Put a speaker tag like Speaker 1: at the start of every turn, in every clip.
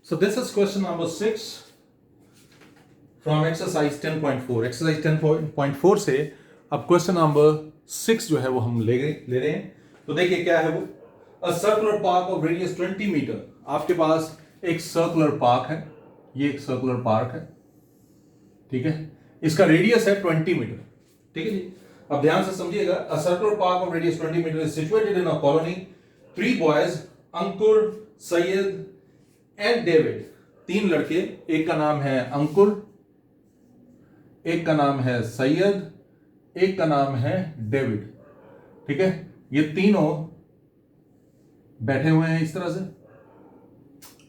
Speaker 1: So this is question number 6 from exercise 10.4. Exercise 10.4 से अब question number 6 जो है वो हम ले रहे हैं. तो देखिए क्या है वो. A circular park of radius 20 metre. आपके पास एक सर्कुलर पार्क है. ये एक सर्कुलर पार्क है. ठीक है. इसका रेडियस है 20 मीटर. ठीक है जी. अब ध्यान से समझिएगा. A circular park of radius 20 metre is situated in a colony. 3 boys, Ankur, Syed and David. 3 लड़के. एक का नाम है अंकुर, एक का नाम है सैयद, एक का नाम है डेविड. ठीक है. ये तीनों बैठे हुए हैं इस तरह से.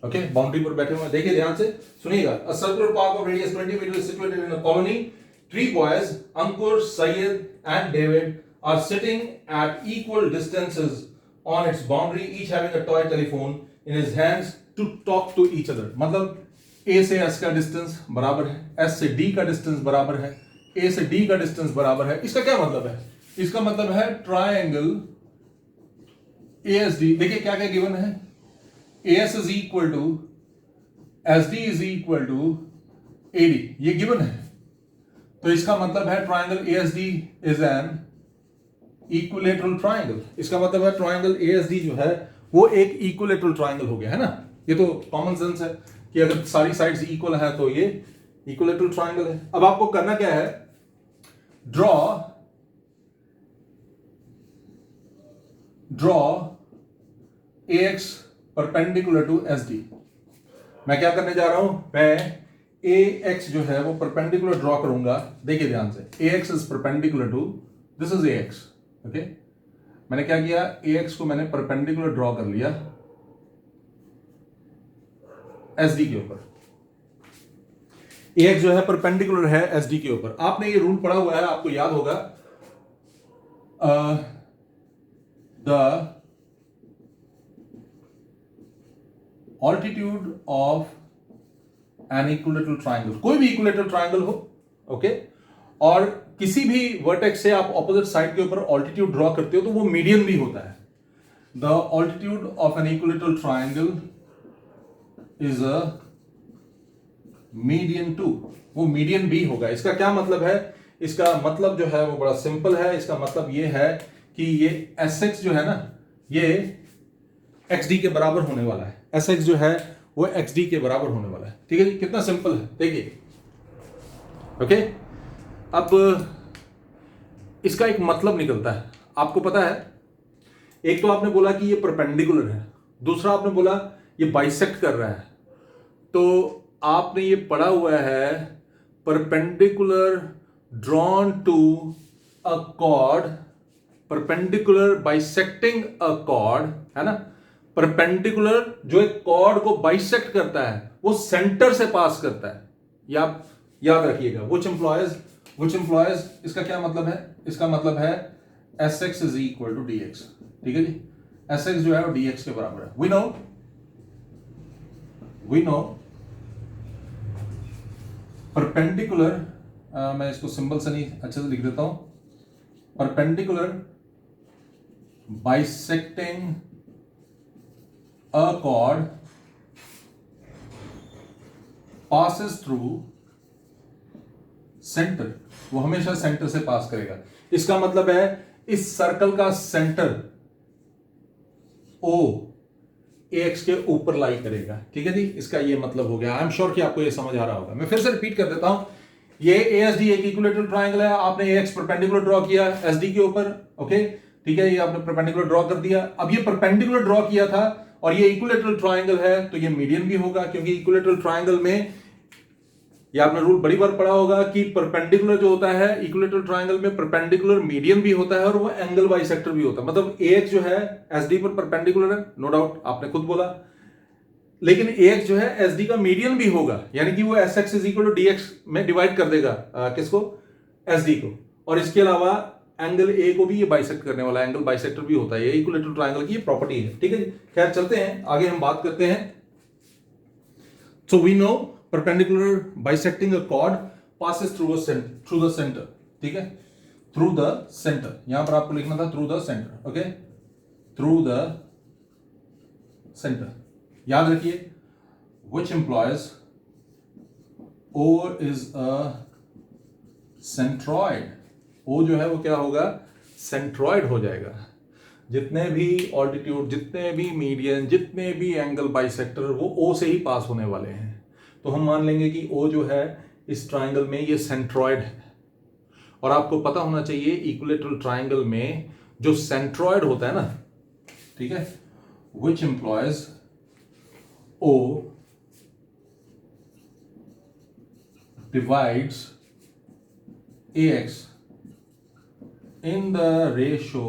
Speaker 1: ओके. बाउंड्री पर बैठे हुए हैं. देखिए ध्यान से सुनिएगा. A circular park of radius 20 metre is situated in a colony. 3 boys, Ankur, Syed and David are sitting at equal distances on its boundary, each having a toy telephone in his hands to talk to each other. मतलब A से S का distance बराबर है, S से D का distance बराबर है, A से D का डिस्टेंस बराबर है. इसका क्या मतलब है? इसका मतलब है ट्रायंगल ASD. देखिए क्या क्या गिवन है. AS is equal to SD is equal to AD. ये गिवन है. तो इसका मतलब है triangle ASD is an equilateral triangle. इसका मतलब है ट्रायंगल ASD जो है वो एक इक्विलेटरल ट्रायंगल हो गया है ना. ये तो कॉमन सेंस है कि अगर सारी साइड्स इक्वल है तो ये इक्विलेटरल ट्रायंगल है. अब आपको करना क्या है. Draw AX perpendicular to SD. मैं क्या करने जा रहा हूं. मैं AX जो है वो परपेंडिकुलर ड्रॉ करूंगा. देखिए ध्यान से. AX is perpendicular to this is AX. Okay. मैंने क्या किया. AX को मैंने परपेंडिकुलर ड्रॉ कर लिया SD के ऊपर. AX जो है परपेंडिकुलर है SD के ऊपर. आपने ये रूल पढ़ा हुआ है, आपको याद होगा. The altitude of an equilateral triangle. कोई भी इक्विलेटरल ट्रायंगल हो. ओके. और किसी भी वर्टेक्स से आप ऑपोजिट साइड के ऊपर ऑल्टीट्यूड ड्रॉ करते हो तो वो मीडियन भी होता है. The altitude of an equilateral triangle is a median too. वो मीडियन भी होगा. इसका क्या मतलब है. इसका मतलब जो है वो बड़ा सिंपल है. इसका मतलब ये है कि ये SX जो है ना ये XD के बराबर होने वाला है. SX जो है वो XD के बराबर होने वाला है. ठीक है जी. कितना सिंपल है देखिए. ओके. अब इसका एक मतलब निकलता है. आपको पता है. एक तो आपने बोला कि ये परपेंडिकुलर है, दूसरा आपने बोला ये बाइसेक्ट कर रहा है. तो आपने ये पढ़ा हुआ है perpendicular drawn to a chord, perpendicular bisecting a chord, है ना. परपेंडिकुलर जो एक कॉर्ड को बाइसेक्ट करता है वो सेंटर से पास करता है. याद रखिएगा. which implies इसका क्या मतलब है. इसका मतलब है SX is equal to DX. ठीक है जी. SX जो है वो DX के बराबर है. we know perpendicular. मैं इसको सिंबल से नहीं अच्छे से लिख देता हूं. Perpendicular bisecting a cord passes through centre. वो हमेशा सेंटर से पास करेगा. इसका मतलब है इस सर्कल का सेंटर O AX के ऊपर लाई करेगा. ठीक है जी. इसका ये मतलब हो गया. आई एम श्योर कि आपको ये समझ आ रहा होगा. मैं फिर से रिपीट कर देता हूं. ये ASD एक इक्विलेटरल ट्रायंगल है. आपने AX परपेंडिकुलर ड्रॉ किया SD के ऊपर. ओके. ठीक है. ये आपने परपेंडिकुलर ड्रॉ कर दिया. अब ये परपेंडिकुलर ड्रॉ किया था और ये इक्विलेटरल ट्रायंगल है तो ये मीडियन भी होगा क्योंकि इक्विलेटरल ट्रायंगल में ये आपने रूल बड़ी बार पढ़ा होगा कि परपेंडिकुलर जो होता है इक्विलेटरल ट्रायंगल में परपेंडिकुलर मीडियन भी होता है और वो एंगल बाइसेक्टर भी होता है. मतलब AX जो है SD पर परपेंडिकुलर है. No doubt. आपने खुद बोला. लेकिन AX जो है SD का मीडियन भी होगा. यानी कि वो SX is equal to DX में डिवाइड कर देगा किसको. SD को. और इसके अलावा एंगल A को भी ये बाइसेक्ट करने वाला एंगल बाइसेक्टर भी होता है. ये इक्विलेटरल ट्रायंगल की प्रॉपर्टी है. ठीक है जी. खैर चलते हैं आगे. हम बात करते हैं. So we know perpendicular bisecting a chord passes through the center. ठीक है. through the center. यहां पर आपको लिखना था through the center. Okay. through the center. याद रखिए. which implies O is a centroid. O जो है वो क्या होगा, सेंट्रॉइड हो जाएगा. जितने भी ऑल्टीट्यूड, जितने भी मीडियन, जितने भी एंगल बाइसेक्टर वो O से ही पास होने वाले हैं. तो हम मान लेंगे कि O जो है इस ट्राइंगल में ये सेंट्रॉइड है. और आपको पता होना चाहिए इक्विलेटरल ट्राइंगल में जो सेंट्रॉइड होता है ना, ठीक है, which implies O divides AX in the ratio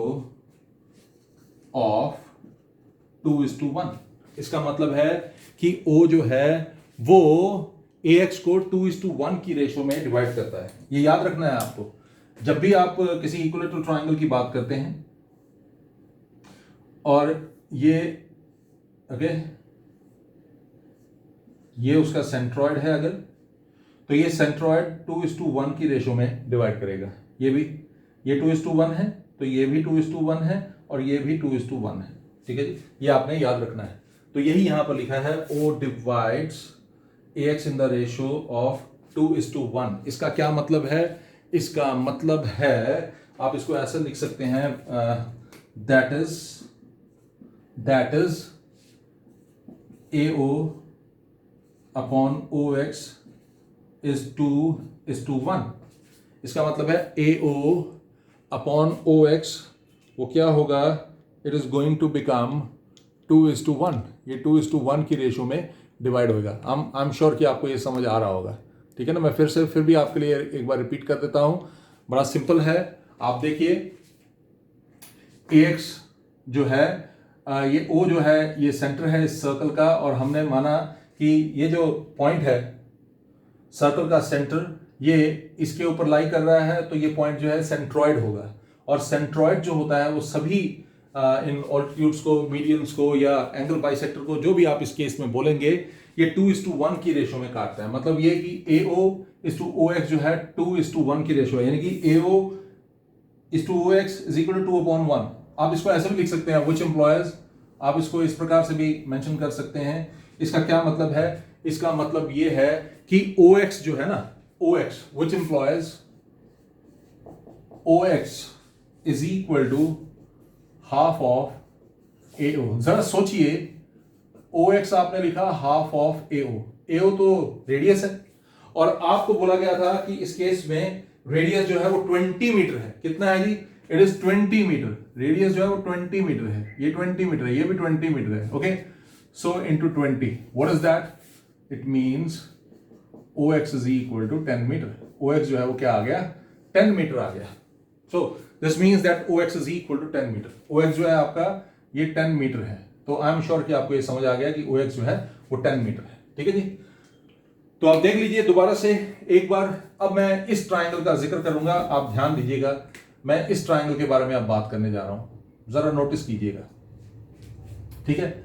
Speaker 1: of 2:1. इसका मतलब है कि O जो है वो AX को 2:1 की रेशो में डिवाइड करता है. ये याद रखना है आपको जब भी आप किसी इक्विलेटरल ट्राइंगल की बात करते हैं. और ये ओके, ये उसका सेंट्रॉइड है अगर, तो ये सेंट्रॉइड 2:1 की रेशो में डिवाइड करेगा. ये भी, ये 2:1 है, तो ये भी 2:1 है, और ये भी 2:1 है. ठीक है जी, ये आपने याद रखना है. तो यही यहां पर लिखा है O divides AX in the ratio of 2:1. इसका क्या मतलब है? इसका मतलब है, आप इसको ऐसे लिख सकते हैं, that is AO upon OX is 2:1. इसका मतलब है AO अपॉन OX वो क्या होगा, it is going to become 2:1. ये 2:1 की रेशो में डिवाइड होगा. आई एम श्योर कि आपको ये समझ आ रहा होगा. ठीक है ना. मैं फिर भी आपके लिए एक बार रिपीट कर देता हूं. बड़ा सिंपल है. आप देखिए AX जो है, ये O जो है ये सेंटर है इस सर्कल का, और हमने माना कि ये जो पॉइंट है सर्कल का सेंटर ये इसके ऊपर लाई कर रहा है, तो ये पॉइंट जो है सेंट्रॉइड होगा. और सेंट्रॉइड जो होता है वो सभी इन ऑल्टीट्यूड्स को, मीडियंस को या एंगल बाइसेक्टर को, जो भी आप इस केस में बोलेंगे, ये 2:1 की रेशो में काटता है. मतलब ये कि AO इज टू OX जो है 2:1 की रेशो है, यानी कि AO is to OX is equal to 2/1. आप इसको ऐसे भी लिख सकते हैं, which implies, आप इसको इस प्रकार से भी मेंशन कर सकते हैं. इसका क्या मतलब है? इसका मतलब ये है कि OX जो है ना, OX which implies OX is equal to half of AO. जरा सोचिए, OX आपने लिखा हाफ ऑफ AO. AO तो रेडियस है, और आपको बोला गया था कि इस केस में रेडियस जो है वो 20 मीटर है. कितना है जी? It is 20 metre. रेडियस जो है वो 20 मीटर है. ये 20 मीटर है, ये भी 20 मीटर है. Okay, so into 20, what is that? It means OX is equal to 10 metre. OX जो है वो क्या आ गया? 10 मीटर आ गया. So this means that OX is equal to 10 metre. OX जो है आपका ये 10 मीटर है. तो आई एम श्योर कि आपको ये समझ आ गया कि OX जो है वो 10 मीटर है. ठीक है जी. तो आप देख लीजिए दोबारा से एक बार. अब मैं इस ट्राइंगल का जिक्र करूंगा, आप ध्यान दीजिएगा. मैं इस ट्राइंगल के बारे में अब बात करने जा रहा हूं, जरा नोटिस कीजिएगा. ठीक है.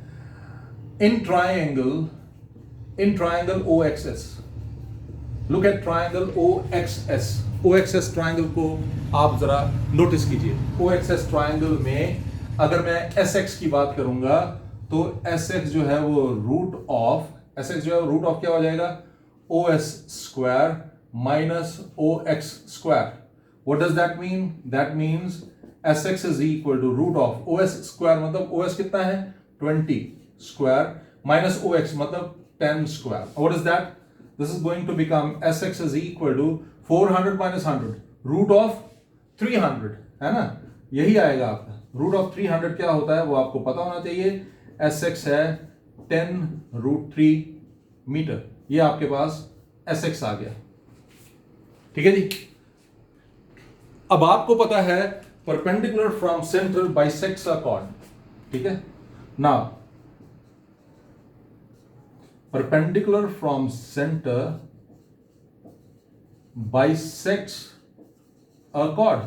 Speaker 1: In triangle OXS, look at triangle OXS. OXS triangle को आप जरा नोटिस कीजिए. OXS ट्राइंगल में अगर मैं SX की बात करूंगा तो SX जो है वो रूट ऑफ क्या हो जाएगा? OS square minus OX square. What does that mean? That means SX is equal to root of OS square, मतलब OS कितना है? 20 स्क्वायर माइनस OX मतलब 10 square. What is that? This is going to become SX is equal to 400 minus 100 root of 300, है ना. यही आएगा आपका. Root of 300 क्या होता है वो आपको पता होना चाहिए. SX है 10√3 मीटर. ये आपके पास SX आ गया. ठीक है जी. अब आपको पता है perpendicular from centre bisects a cord. ठीक है. Now perpendicular from centre bisects a chord,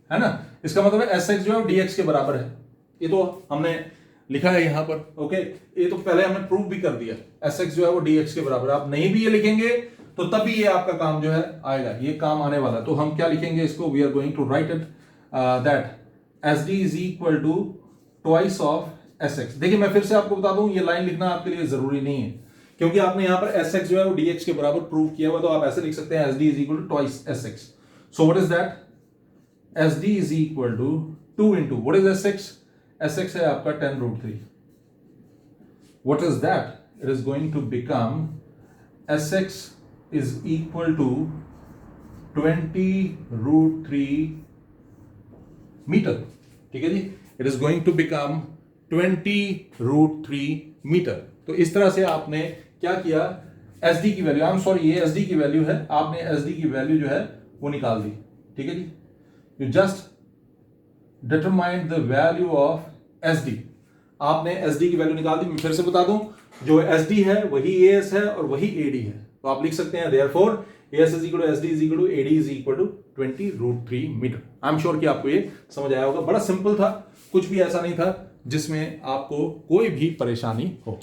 Speaker 1: है ना. इसका मतलब है SX जो है DX के बराबर है. ये तो हमने लिखा है यहां पर. ओके, ये तो पहले हमने प्रूव भी कर दिया. SX जो है वो DX के बराबर. आप नहीं भी ये लिखेंगे तो तभी ये आपका काम जो है आएगा. ये काम आने वाला. तो हम क्या लिखेंगे इसको? We are going to write it that SD is equal to twice of SX. देखिए मैं फिर से आपको बता दूं, ये लाइन लिखना आपके लिए जरूरी नहीं है, क्योंकि आपने यहां पर एस एक्स जो है वो डी एक्स के बराबर प्रूव किया हुआ, तो आप ऐसे लिख सकते हैं S D is equal to twice S X. So what is that? S D is equal to 2 into what is S X? S X है आपका 10√3. What is that? It is going to become S X is equal to 20√3 metre. ठीक है जी, it is going to become 20√3 metre. तो इस तरह से आपने क्या किया, एस डी की वैल्यू, आई एम सॉरी ये एस डी की वैल्यू है, आपने एस डी की वैल्यू जो है वो निकाल दी. ठीक है जी, you just determined the value of S D. आपने एस डी की वैल्यू निकाल दी. मैं फिर से बता दूं, जो एस डी है वही ए एस है और वही ए डी है. तो आप लिख सकते हैं therefore S is equal to S D is equal to A D is equal to 20√3 metre. I am sure कि आपको ये समझ आया होगा. बड़ा सिंपल था, कुछ भी ऐसा नहीं था जिसमें आपको कोई भी परेशानी हो.